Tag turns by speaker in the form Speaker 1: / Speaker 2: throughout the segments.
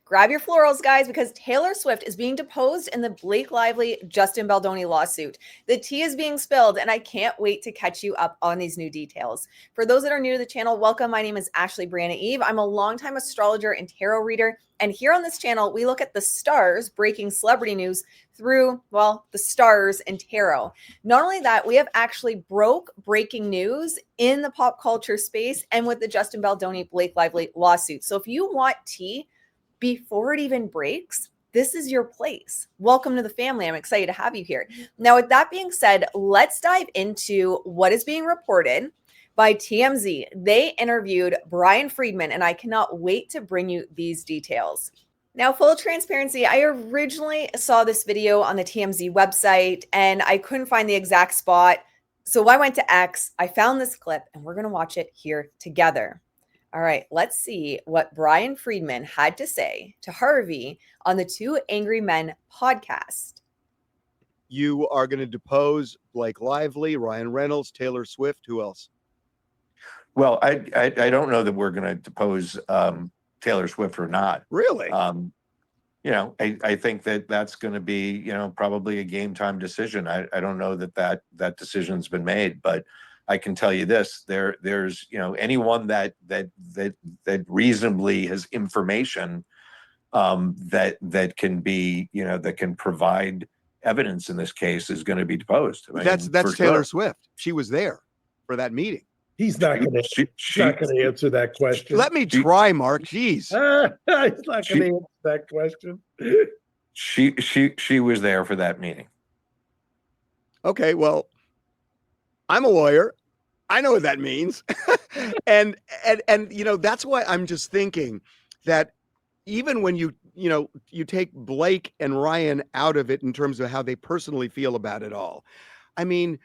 Speaker 1: Grab your florals, guys, because Taylor Swift is being deposed in the Blake Lively, Justin Baldoni lawsuit. The tea is being spilled, and I can't wait to catch you up on these new details. For those that are new to the channel, welcome. My name is Ashley Brianna Eve. I'm a longtime astrologer and tarot reader, and here on this channel, we look at the stars breaking celebrity news through, well, the stars and tarot. Not only that, we have actually breaking news in the pop culture space and with the Justin Baldoni, Blake Lively lawsuit. So if you want tea before it even breaks, this is your place. Welcome to the family. I'm excited to have you here. Now, with that being said, let's dive into what is being reported by TMZ. They interviewed Brian Friedman, and I cannot wait to bring you these details. Now, full transparency, I originally saw this video on the TMZ website, and I couldn't find the exact spot. So I went to X, I found this clip, and we're going to watch it here together. All right, let's see what Brian Friedman had to say to Harvey on the Two Angry Men podcast.
Speaker 2: You are going to depose Blake Lively, Ryan Reynolds, Taylor Swift. Who else?
Speaker 3: Well, I don't know that we're going to depose Taylor Swift or not.
Speaker 2: Really?
Speaker 3: I think that that's going to be, probably a game time decision. I don't know that decision's been made, but I can tell you this: there's anyone that reasonably has information that can be that can provide evidence in this case is going to be deposed.
Speaker 2: That's Taylor Swift. She was there for that meeting.
Speaker 4: He's not going to answer that question.
Speaker 2: Let me try, Mark. Jeez,
Speaker 4: he's not going to answer that question.
Speaker 3: She was there for that meeting.
Speaker 2: Okay, well, I'm a lawyer. I know what that means. and that's why I'm just thinking that even when you take Blake and Ryan out of it in terms of how they personally feel about it all. I mean,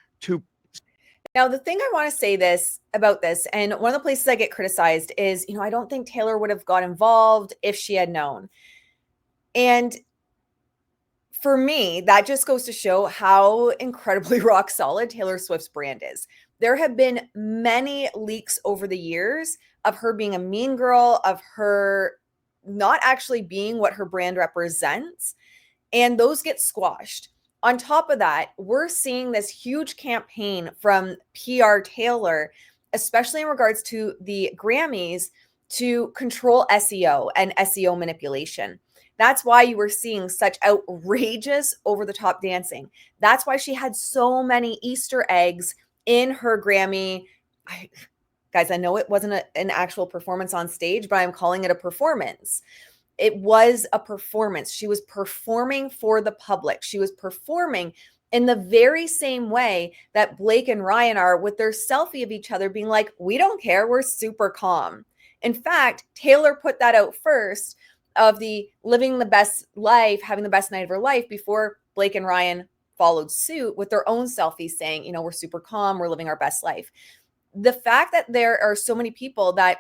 Speaker 1: Now, the thing I want to say about this, and one of the places I get criticized is, I don't think Taylor would have got involved if she had known. And for me, that just goes to show how incredibly rock solid Taylor Swift's brand is. There have been many leaks over the years of her being a mean girl, of her not actually being what her brand represents, and those get squashed. On top of that, we're seeing this huge campaign from PR Taylor, especially in regards to the Grammys, to control SEO and SEO manipulation. That's why you were seeing such outrageous over-the-top dancing. That's why she had so many Easter eggs in her Grammy. Guys, I know it wasn't an actual performance on stage, but I'm calling it a performance. It was a performance. She was performing for the public. She was performing in the very same way that Blake and Ryan are with their selfie of each other being like, we don't care. We're super calm. In fact, Taylor put that out first of the living the best life, having the best night of her life before Blake and Ryan followed suit with their own selfies saying, we're super calm. We're living our best life. The fact that there are so many people that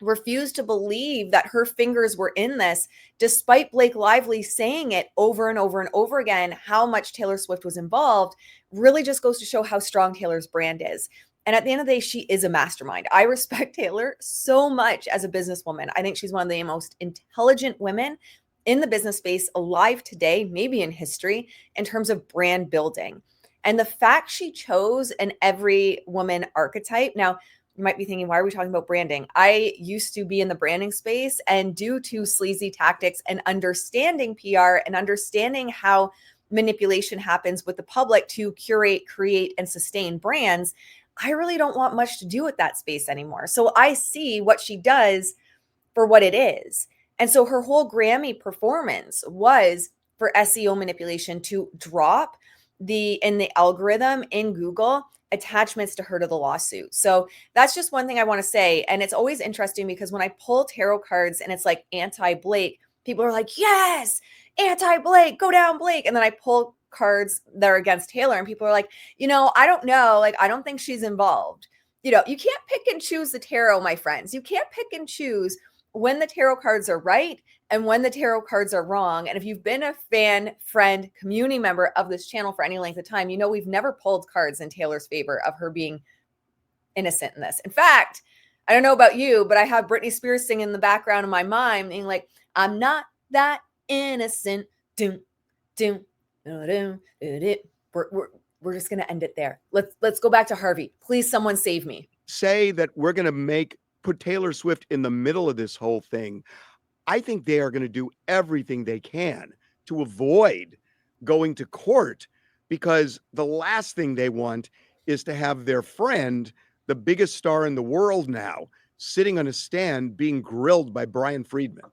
Speaker 1: refused to believe that her fingers were in this, despite Blake Lively saying it over and over and over again, how much Taylor Swift was involved, really just goes to show how strong Taylor's brand is. And at the end of the day, she is a mastermind. I respect Taylor so much as a businesswoman. I think she's one of the most intelligent women in the business space alive today, maybe in history, in terms of brand building. And the fact she chose an every woman archetype. Now, you might be thinking, why are we talking about branding? I used to be in the branding space, and due to sleazy tactics and understanding PR and understanding how manipulation happens with the public to curate, create, and sustain brands, I really don't want much to do with that space anymore. So I see what she does for what it is. And so her whole Grammy performance was for SEO manipulation to drop in the algorithm in Google attachments to her to the lawsuit. So that's just one thing I want to say. And it's always interesting because when I pull tarot cards and it's like anti-Blake, people are like, yes, anti-Blake, go down Blake. And then I pull cards that are against Taylor and people are like, I don't know. Like, I don't think she's involved. You can't pick and choose the tarot, my friends. You can't pick and choose when the tarot cards are right and when the tarot cards are wrong. And if you've been a fan, friend, community member of this channel for any length of time, we've never pulled cards in Taylor's favor of her being innocent in this. In fact, I don't know about you, but I have Britney Spears singing in the background of my mind being like, I'm not that innocent. Doom, doom, doom, doom. We're just going to end it there. Let's go back to Harvey. Please, someone save me.
Speaker 2: Say that we're going to put Taylor Swift in the middle of this whole thing. I think they are going to do everything they can to avoid going to court, because the last thing they want is to have their friend, the biggest star in the world now, sitting on a stand being grilled by Brian Friedman.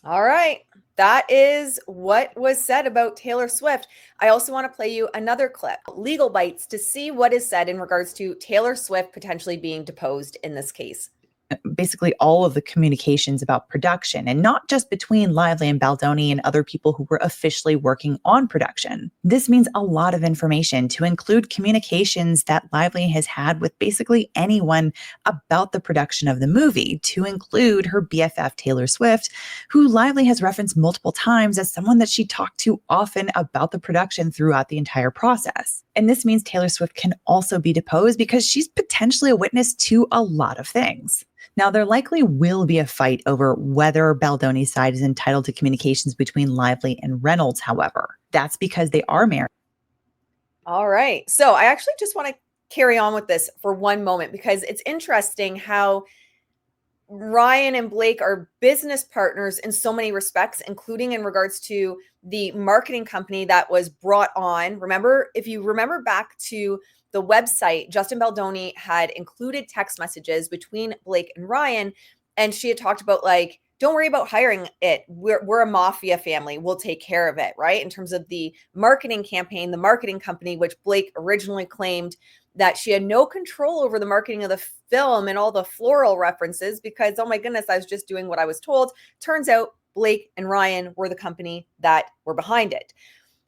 Speaker 1: All right. That is what was said about Taylor Swift. I also want to play you another clip, Legal Bites, to see what is said in regards to Taylor Swift potentially being deposed in this case.
Speaker 5: Basically all of the communications about production, and not just between Lively and Baldoni and other people who were officially working on production. This means a lot of information, to include communications that Lively has had with basically anyone about the production of the movie, to include her BFF Taylor Swift, who Lively has referenced multiple times as someone that she talked to often about the production throughout the entire process. And this means Taylor Swift can also be deposed because she's potentially a witness to a lot of things. Now, there likely will be a fight over whether Baldoni's side is entitled to communications between Lively and Reynolds, however. That's because they are married.
Speaker 1: All right. So I actually just want to carry on with this for one moment, because it's interesting how Ryan and Blake are business partners in so many respects, including in regards to the marketing company that was brought on. Remember, if you remember back to the website, Justin Baldoni had included text messages between Blake and Ryan, and she had talked about, like, don't worry about hiring it. We're a mafia family. We'll take care of it, right? In terms of the marketing campaign, the marketing company, which Blake originally claimed that she had no control over the marketing of the film and all the floral references because, oh my goodness, I was just doing what I was told. Turns out Blake and Ryan were the company that were behind it.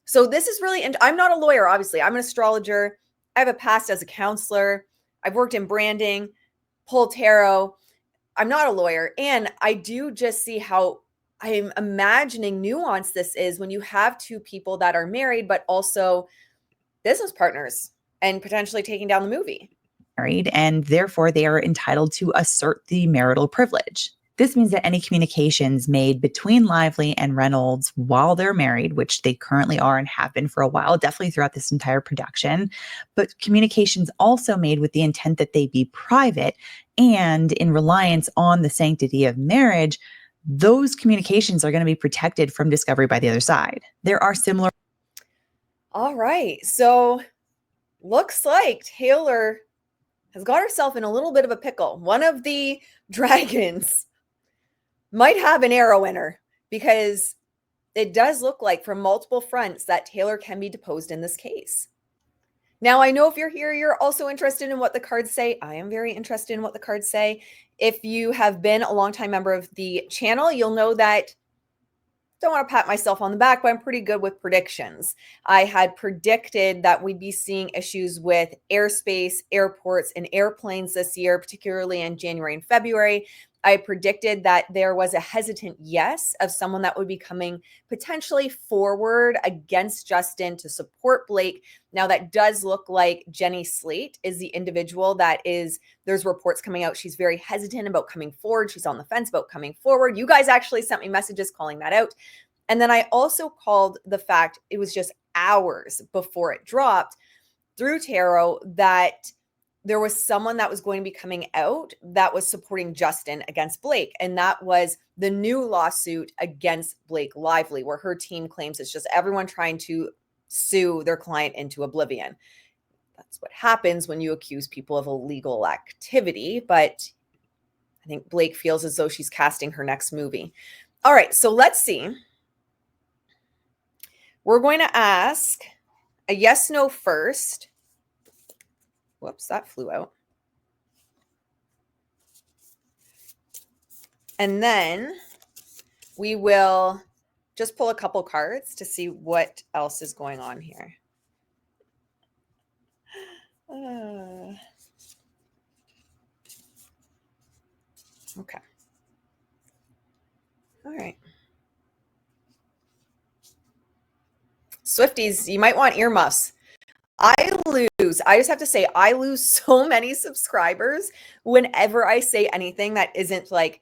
Speaker 1: So this is really, and I'm not a lawyer, obviously. I'm an astrologer. I have a past as a counselor. I've worked in branding, pulled tarot. I'm not a lawyer. And I do just see how I'm imagining nuanced this is when you have two people that are married, but also business partners and potentially taking down the movie.
Speaker 5: Married, and therefore they are entitled to assert the marital privilege. This means that any communications made between Lively and Reynolds while they're married, which they currently are and have been for a while, definitely throughout this entire production, but communications also made with the intent that they be private and in reliance on the sanctity of marriage, those communications are going to be protected from discovery by the other side. There are similar.
Speaker 1: All right. So looks like Taylor has got herself in a little bit of a pickle. One of the dragons might have an arrow in her, because it does look like from multiple fronts that Taylor can be deposed in this case. Now, I know if you're here, you're also interested in what the cards say. I am very interested in what the cards say. If you have been a longtime member of the channel, you'll know that, don't want to pat myself on the back, but I'm pretty good with predictions. I had predicted that we'd be seeing issues with airspace, airports, and airplanes this year, particularly in January and February. I predicted that there was a hesitant yes of someone that would be coming potentially forward against Justin to support Blake. Now, that does look like Jenny Slate is the individual that is, there's reports coming out. She's very hesitant about coming forward. She's on the fence about coming forward. You guys actually sent me messages calling that out. And then I also called the fact, it was just hours before it dropped through tarot, that there was someone that was going to be coming out that was supporting Justin against Blake. And that was the new lawsuit against Blake Lively, where her team claims it's just everyone trying to sue their client into oblivion. That's what happens when you accuse people of illegal activity. But I think Blake feels as though she's casting her next movie. All right, so let's see. We're going to ask a yes, no first. Whoops, that flew out. And then we will just pull a couple cards to see what else is going on here. Okay. All right. Swifties, you might want earmuffs. I lose. I just have to say, I lose so many subscribers whenever I say anything that isn't like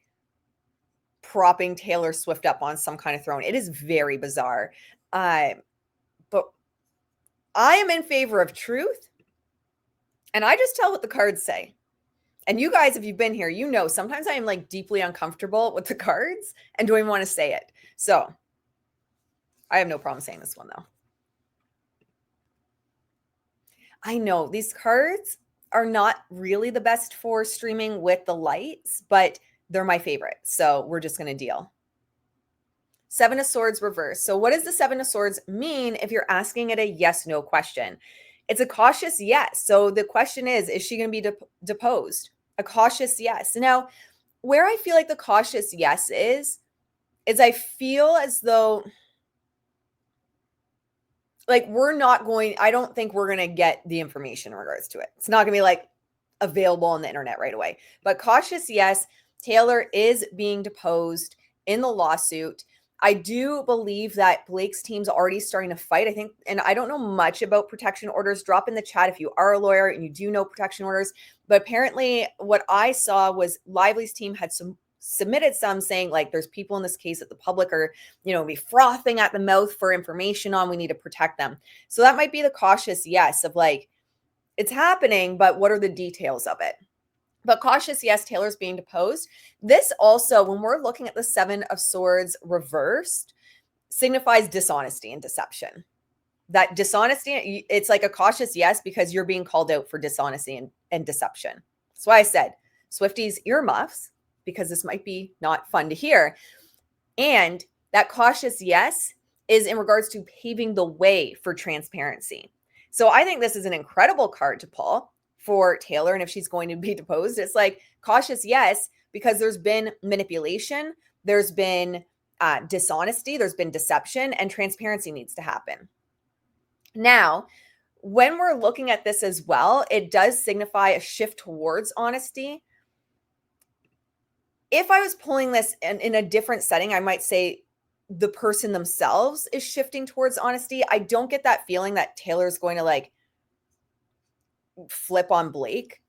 Speaker 1: propping Taylor Swift up on some kind of throne. It is very bizarre. But I am in favor of truth. And I just tell what the cards say. And you guys, if you've been here, you know, sometimes I am like deeply uncomfortable with the cards and don't even want to say it. So I have no problem saying this one though. I know these cards are not really the best for streaming with the lights, but they're my favorite. So we're just going to deal. Seven of Swords reverse. So what does the Seven of Swords mean if you're asking it a yes/no question? It's a cautious yes. So the question is she going to be deposed? A cautious yes. Now, where I feel like the cautious yes is I feel as though like I don't think we're going to get the information in regards to it. It's not going to be like available on the internet right away. But cautious yes, Taylor is being deposed in the lawsuit. I do believe that Blake's team's already starting to fight. I think, and I don't know much about protection orders. Drop in the chat if you are a lawyer and you do know protection orders. But apparently what I saw was Lively's team had submitted some saying like there's people in this case that the public are, be frothing at the mouth for information on. We need to protect them. So that might be the cautious yes of like, it's happening, but what are the details of it? But cautious, yes, Taylor's being deposed. This also, when we're looking at the Seven of Swords reversed, signifies dishonesty and deception. That dishonesty, it's like a cautious yes because you're being called out for dishonesty and deception. That's why I said, Swifties, earmuffs, because this might be not fun to hear. And that cautious yes is in regards to paving the way for transparency. So I think this is an incredible card to pull for Taylor. And if she's going to be deposed, it's like cautious yes, because there's been manipulation, there's been dishonesty, there's been deception, and transparency needs to happen. Now, when we're looking at this as well, it does signify a shift towards honesty. If I was pulling this in a different setting, I might say the person themselves is shifting towards honesty. I don't get that feeling that Taylor's going to like flip on Blake.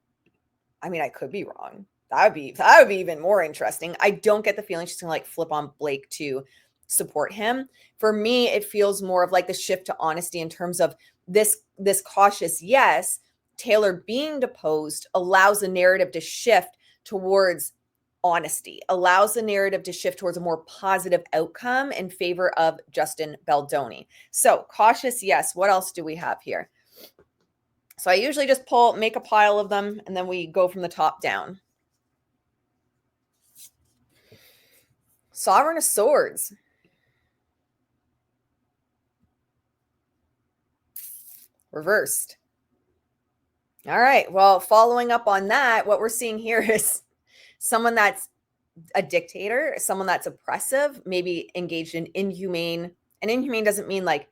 Speaker 1: I mean, I could be wrong. That would be even more interesting. I don't get the feeling she's gonna like flip on Blake to support him. For me, it feels more of like the shift to honesty in terms of this cautious yes. Taylor being deposed allows the narrative to shift towards honesty, allows the narrative to shift towards a more positive outcome in favor of Justin Baldoni. So cautious yes. What else do we have here? So I usually just make a pile of them, and then we go from the top down. Sovereign of Swords. Reversed. All right. Well, following up on that, what we're seeing here is someone that's a dictator, someone that's oppressive, maybe engaged in inhumane. And inhumane doesn't mean like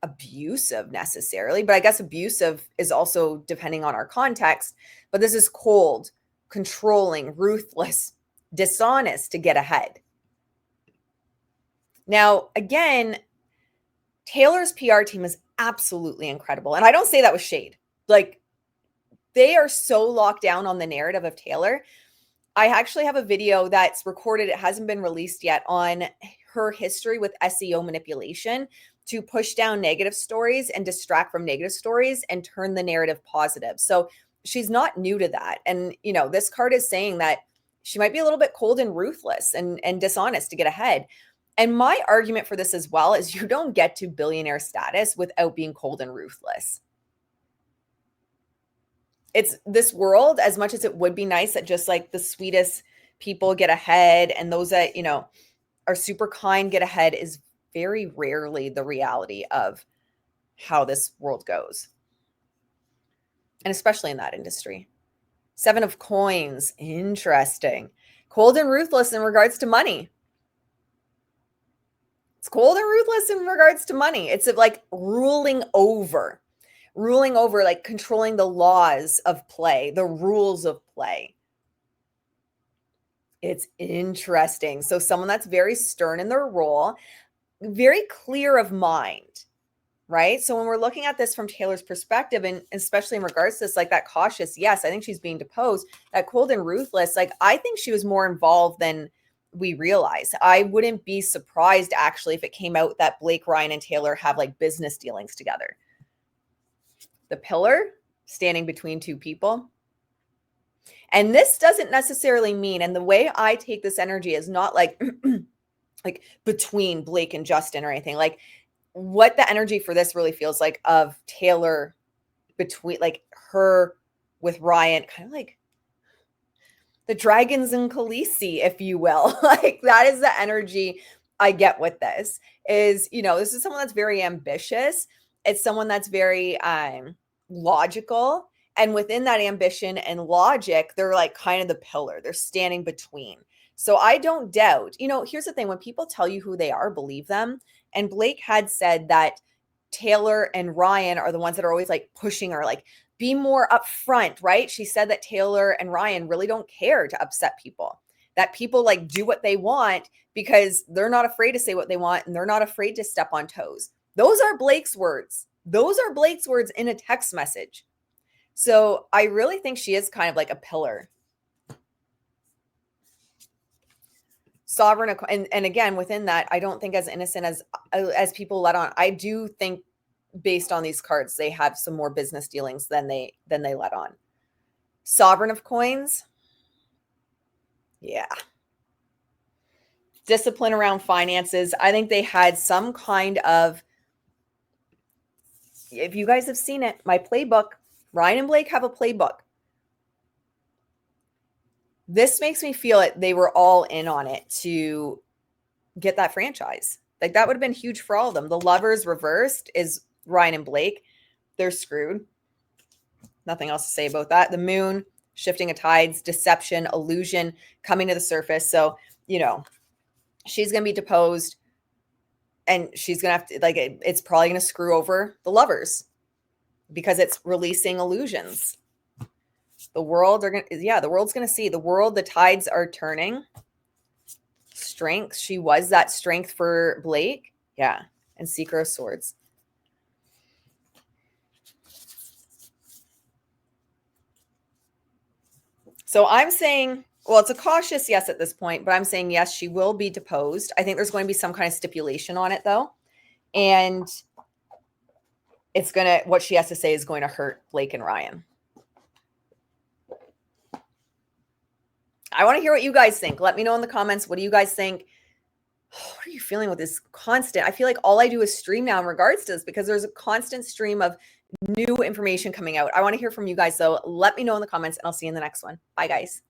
Speaker 1: abusive necessarily, but I guess abusive is also depending on our context. But this is cold, controlling, ruthless, dishonest to get ahead. Now, again, Taylor's PR team is absolutely incredible. And I don't say that with shade. Like, they are so locked down on the narrative of Taylor. I actually have a video that's recorded. It hasn't been released yet on her history with SEO manipulation to push down negative stories and distract from negative stories and turn the narrative positive. So she's not new to that. And, this card is saying that she might be a little bit cold and ruthless and dishonest to get ahead. And my argument for this as well is you don't get to billionaire status without being cold and ruthless. It's this world, as much as it would be nice that just like the sweetest people get ahead and those that, are super kind get ahead, is very rarely the reality of how this world goes. And especially in that industry. Seven of Coins. Interesting. Cold and ruthless in regards to money. It's cold and ruthless in regards to money. It's like ruling over, like controlling the laws of play, the rules of play. It's interesting. So someone that's very stern in their role, very clear of mind. right? So when we're looking at this from Taylor's perspective, and especially in regards to this, like that cautious, yes, I think she's being deposed, that cold and ruthless, like I think she was more involved than we realize. I wouldn't be surprised actually if it came out that Blake, Ryan, and Taylor have like business dealings together. The pillar standing between two people. And this doesn't necessarily mean, and the way I take this energy is not like, like between Blake and Justin or anything. Like what the energy for this really feels like of Taylor between like her with Ryan, kind of like the dragons and Khaleesi, if you will. Like that is the energy I get with this is, you know, this is someone that's very ambitious. It's someone that's very logical. And within that ambition and logic, they're like kind of the pillar. They're standing between. So I don't doubt, you know, here's the thing. When people tell you who they are, believe them. And Blake had said that Taylor and Ryan are the ones that are always like pushing her, like be more upfront, right? She said that Taylor and Ryan really don't care to upset people, that people like do what they want because they're not afraid to say what they want and they're not afraid to step on toes. Those are Blake's words. Those are Blake's words in a text message. So I really think she is kind of like a pillar. Sovereign, and again, within that, I don't think as innocent as people let on. I do think based on these cards, they have some more business dealings than they let on. Sovereign of coins. Yeah. Discipline around finances. I think they had some kind of, if you guys have seen it, my playbook, Ryan and Blake have a playbook. This makes me feel it. They were all in on it to get that franchise. Like that would have been huge for all of them. The lovers reversed is Ryan and Blake. They're screwed. Nothing else to say about that. The moon, shifting of tides, deception, illusion coming to the surface. So, you know, she's going to be deposed and she's going to have to, like, it's probably going to screw over the lovers because it's releasing illusions. The world are going to, yeah, the world's going to see the world. The tides are turning. Strength. She was that strength for Blake. Yeah. And Seeker of Swords. So I'm saying, well, it's a cautious yes at this point, but I'm saying yes, she will be deposed. I think there's going to be some kind of stipulation on it though. And it's going to, what she has to say is going to hurt Blake and Ryan. I want to hear what you guys think. Let me know in the comments. What do you guys think? What are you feeling with this constant? I feel like all I do is stream now in regards to this because there's a constant stream of new information coming out. I want to hear from you guys. So let me know in the comments and I'll see you in the next one. Bye guys.